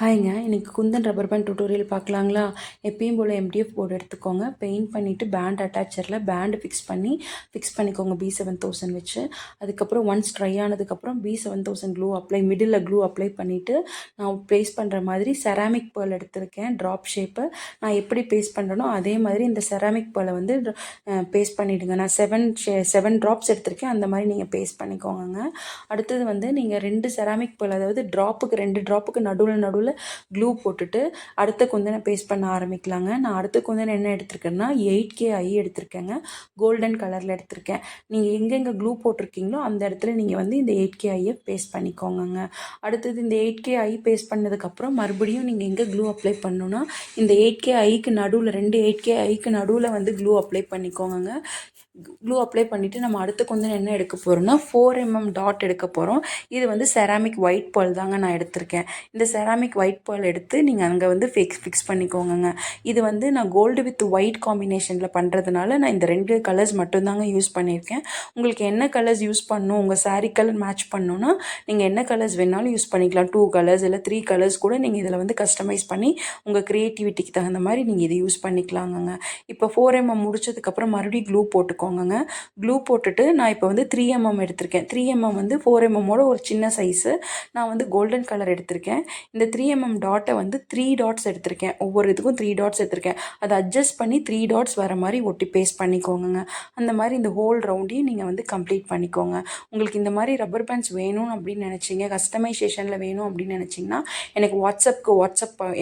ஹாய்ங்க. இன்னைக்கு Kundan rubber band tutorial பார்க்கலாங்களா? எப்பயும் போல் MDF board எடுத்துக்கோங்க. பெயிண்ட் பண்ணிவிட்டு பேண்ட் அட்டாச்சரில் பேண்டு ஃபிக்ஸ் பண்ணிக்கோங்க B7000 வச்சு. அதுக்கப்புறம் ஒன்ஸ் ட்ரை ஆனதுக்கப்புறம் B7000 க்ளூ அப்ளை பண்ணிவிட்டு நான் பேஸ்ட் பண்ணுற மாதிரி செராமிக் பேர்ல் எடுத்திருக்கேன். ட்ராப் ஷேப்பு நான் எப்படி பேஸ்ட் பண்ணுறனோ அதே மாதிரி இந்த செராமிக் பேர்லை வந்து பேஸ்ட் பண்ணிவிடுங்க. நான் செவன் ட்ராப்ஸ் எடுத்திருக்கேன். அந்த மாதிரி நீங்கள் பேஸ்ட் பண்ணிக்கோங்க. அடுத்தது வந்து நீங்கள் 2 செராமிக் பேர்ல், அதாவது ட்ராப்புக்கு 2 ட்ராப்புக்கு நடுவில் க்ளூ போட்டுட்டு அடுத்த குந்தனை பேஸ்ட் பண்ண ஆரம்பிக்கலாங்க. நான் அடுத்த குந்தன் என்ன எடுத்திருக்கேன்னா 8K ஐ எடுத்திருக்கேங்க. கோல்டன் கலரில் எடுத்திருக்கேன். நீங்கள் எங்கெங்கே க்ளூ போட்டிருக்கீங்களோ அந்த இடத்துல நீங்கள் வந்து இந்த 8K ஐயை பேஸ்ட் பண்ணிக்கோங்க. அடுத்தது இந்த 8K ஐ பேஸ்ட் பண்ணதுக்கப்புறம் மறுபடியும் நீங்கள் எங்கே க்ளூ அப்ளை பண்ணணுன்னா இந்த 8K ஐக்கு நடுவில் 2 8K ஐக்கு நடுவில் வந்து க்ளூ அப்ளை பண்ணிக்கோங்க. க்ளூ அப்ளை பண்ணிவிட்டு நம்ம அடுத்த குந்தன் என்ன எடுக்க போகிறோம்னா 4mm டாட் எடுக்க போகிறோம். இது வந்து செராமிக் ஒயிட் பேர்ல் தாங்க நான் எடுத்திருக்கேன். இந்த செராமிக் ஒயிட் பேர்ல் எடுத்து நீங்கள் அங்கே வந்து ஃபிக்ஸ் பண்ணிக்கோங்க. இது வந்து நான் கோல்டு வித் ஒயிட் காம்பினேஷனில் பண்ணுறதுனால நான் இந்த 2 கலர்ஸ் மட்டும்தாங்க யூஸ் பண்ணியிருக்கேன். உங்களுக்கு என்ன கலர்ஸ் யூஸ் பண்ணணும், உங்கள் சாரீ கலர் மேட்ச் பண்ணணுன்னா நீங்கள் என்ன கலர்ஸ் வேணாலும் யூஸ் பண்ணிக்கலாம். 2 கலர்ஸ் இல்லை 3 கலர்ஸ் கூட நீங்கள் இதில் வந்து கஸ்டமைஸ் பண்ணி உங்கள் க்ரியேட்டிவிட்டிக்கு தகுந்த மாதிரி நீங்கள் இதை யூஸ் பண்ணிக்கலாங்க. இப்போ 4mm முடிச்சதுக்கப்புறம் மறுபடியும் க்ளூ போட்டுக்கோங்க. க்ளூ போட்டுட்டு நான் இப்போ வந்து 3mm எடுத்திருக்கேன். 3mm வந்து 4mmோட ஒரு சின்ன சைஸு. நான் வந்து கோல்டன் கலர் எடுத்திருக்கேன். இந்த 3mm டாட்டை வந்து 3 டாட்ஸ் எடுத்திருக்கேன். ஒவ்வொரு இதுக்கும் 3 டாட்ஸ் எடுத்திருக்கேன். அதை அட்ஜஸ்ட் பண்ணி 3 டாட்ஸ் வர மாதிரி ஒட்டி பேஸ்ட் பண்ணிக்கோங்க. அந்த மாதிரி இந்த ஹோல் ரவுண்டையும் நீங்கள் வந்து கம்ப்ளீட் பண்ணிக்கோங்க. உங்களுக்கு இந்த மாதிரி ரப்பர் பேண்ட்ஸ் வேணும் அப்படின்னு நினச்சிங்க, கஸ்டமைசேஷனில் வேணும் அப்படின்னு நினச்சிங்கன்னா எனக்கு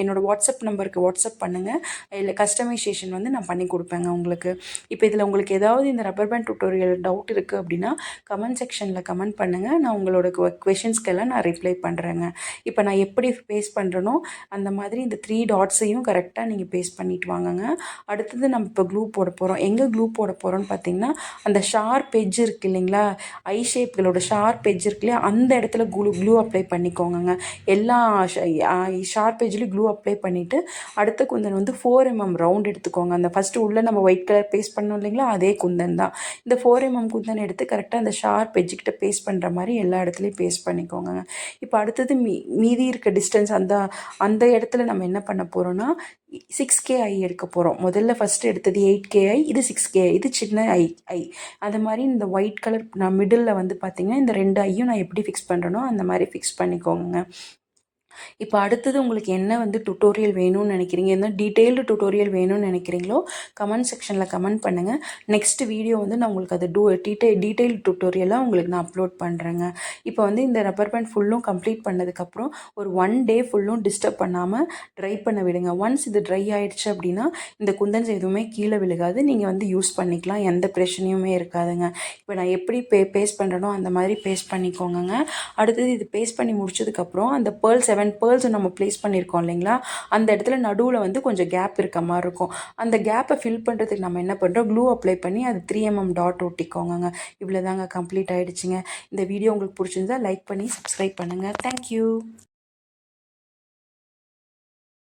என்னோடய வாட்ஸ்அப் நம்பருக்கு வாட்ஸ்அப் பண்ணுங்கள். இல்லை கஸ்டமைசேஷன் வந்து நான் பண்ணி கொடுப்பேங்க உங்களுக்கு. இப்போ இதில் உங்களுக்கு ஏதாவது இந்த ரப்பர் பேண்ட் டியூட்டோரியல் டவுட் இருக்குது அப்படின்னா கமெண்ட் செக்ஷனில் கமெண்ட் பண்ணுங்கள். நான் உங்களோட கொஷின்ஸ்க்கெல்லாம் நான் ரிப்ளை பண்ணுறேங்க. இப்போ நான் எப்படி பேஸ்ட் பண்ணுறனோ அந்த மாதிரி இந்த 3 டாட்ஸையும் கரெக்டாக நீங்கள் பேஸ்ட் பண்ணிட்டு வாங்கங்க. அடுத்தது நம்ம இப்போ க்ளூ போட போகிறோம். எங்கே க்ளூ போட போகிறோன்னு பார்த்தீங்கன்னா அந்த ஷார்ப் எட்ஜ் இருக்குது இல்லைங்களா, ஐ ஷேப்களோட ஷார்ப் எட்ஜ் இருக்கு இல்லையா, அந்த இடத்துல க்ளூ அப்ளை பண்ணிக்கோங்க. எல்லா ஷார்ப் எட்ஜ்லேயும் க்ளூ அப்ளை பண்ணிவிட்டு அடுத்த குந்தன் வந்து 4mm ரவுண்ட் எடுத்துக்கோங்க. அந்த ஃபஸ்ட்டு உள்ளே நம்ம ஒயிட் கலர் பேஸ்ட் பண்ணோம் இல்லைங்களா, அதே குந்தன் தான். இந்த 4mm குந்தன் எடுத்து கரெக்டாக அந்த ஷார்ப் எட்ஜுக்கிட்ட பேஸ்ட் பண்ணுற மாதிரி எல்லா இடத்துலையும் பேஸ்ட் பண்ணிக்கோங்க. இப்போ அடுத்தது மீதி இருக்க டிஸ்டன்ஸ் அந்த இடத்துல நம்ம என்ன பண்ண போகிறோன்னா 6K ஐ எடுக்க போகிறோம். முதல்ல ஃபஸ்ட்டு எடுத்தது 8K ஐ, இது 6K ஐ, இது சின்ன ஐ. அது மாதிரி இந்த ஒயிட் கலர் நான் மிடில் வந்து பார்த்திங்கன்னா இந்த 2 ஐயும் நான் எப்படி ஃபிக்ஸ் பண்ணுறனோ அந்த மாதிரி ஃபிக்ஸ் பண்ணிக்கோங்க. இப்போ அடுத்தது உங்களுக்கு என்ன வந்து டியூட்டோரியல் வேணும்னு நினைக்கிறீங்க, என்ன டீட்டெயில்டு டியூட்டோரியல் வேணும்னு நினைக்கிறீங்களோ கமெண்ட் செக்ஷனில் கமெண்ட் பண்ணுங்கள். நெக்ஸ்ட் வீடியோ வந்து நான் உங்களுக்கு அது டீட்டெயில் டியூட்டோரியலாக உங்களுக்கு நான் அப்லோட் பண்ணுறேங்க. இப்போ வந்து இந்த ரப்பர் பேண்ட் ஃபுல்லும் கம்ப்ளீட் பண்ணதுக்கப்புறம் ஒரு 1 டே ஃபுல்லும் டிஸ்டர்ப் பண்ணாமல் ட்ரை பண்ண விடுங்க. ஒன்ஸ் இது ட்ரை ஆகிடுச்சு அப்படின்னா இந்த குந்தன்ஸ் எதுவுமே கீழே விழுகாது. நீங்கள் வந்து யூஸ் பண்ணிக்கலாம், எந்த பிரச்சனையுமே இருக்காதுங்க. இப்போ நான் எப்படி பேஸ்ட் பண்ணுறனோ அந்த மாதிரி பேஸ்ட் பண்ணிக்கோங்க. அடுத்தது இது பேஸ்ட் பண்ணி முடிச்சதுக்கப்புறம் அந்த பேர்ல்ஸை நம்ம ப்ளேஸ் பண்ணியிருக்கோம் இல்லைங்களா, அந்த இடத்துல நடுவில் வந்து கொஞ்சம் கேப் இருக்க மாதிரி இருக்கும். அந்த கேப்பை ஃபில் பண்ணுறதுக்கு நம்ம என்ன பண்ணுறோம், க்ளூ அப்ளை பண்ணி அது 3mm டாட் ஒட்டிக்கோங்க. இவ்வளோ தாங்க, கம்ப்ளீட் ஆகிடுச்சிங்க. இந்த வீடியோ உங்களுக்கு பிடிச்சிருந்தா லைக் பண்ணி சப்ஸ்கிரைப் பண்ணுங்கள். தேங்க்யூ.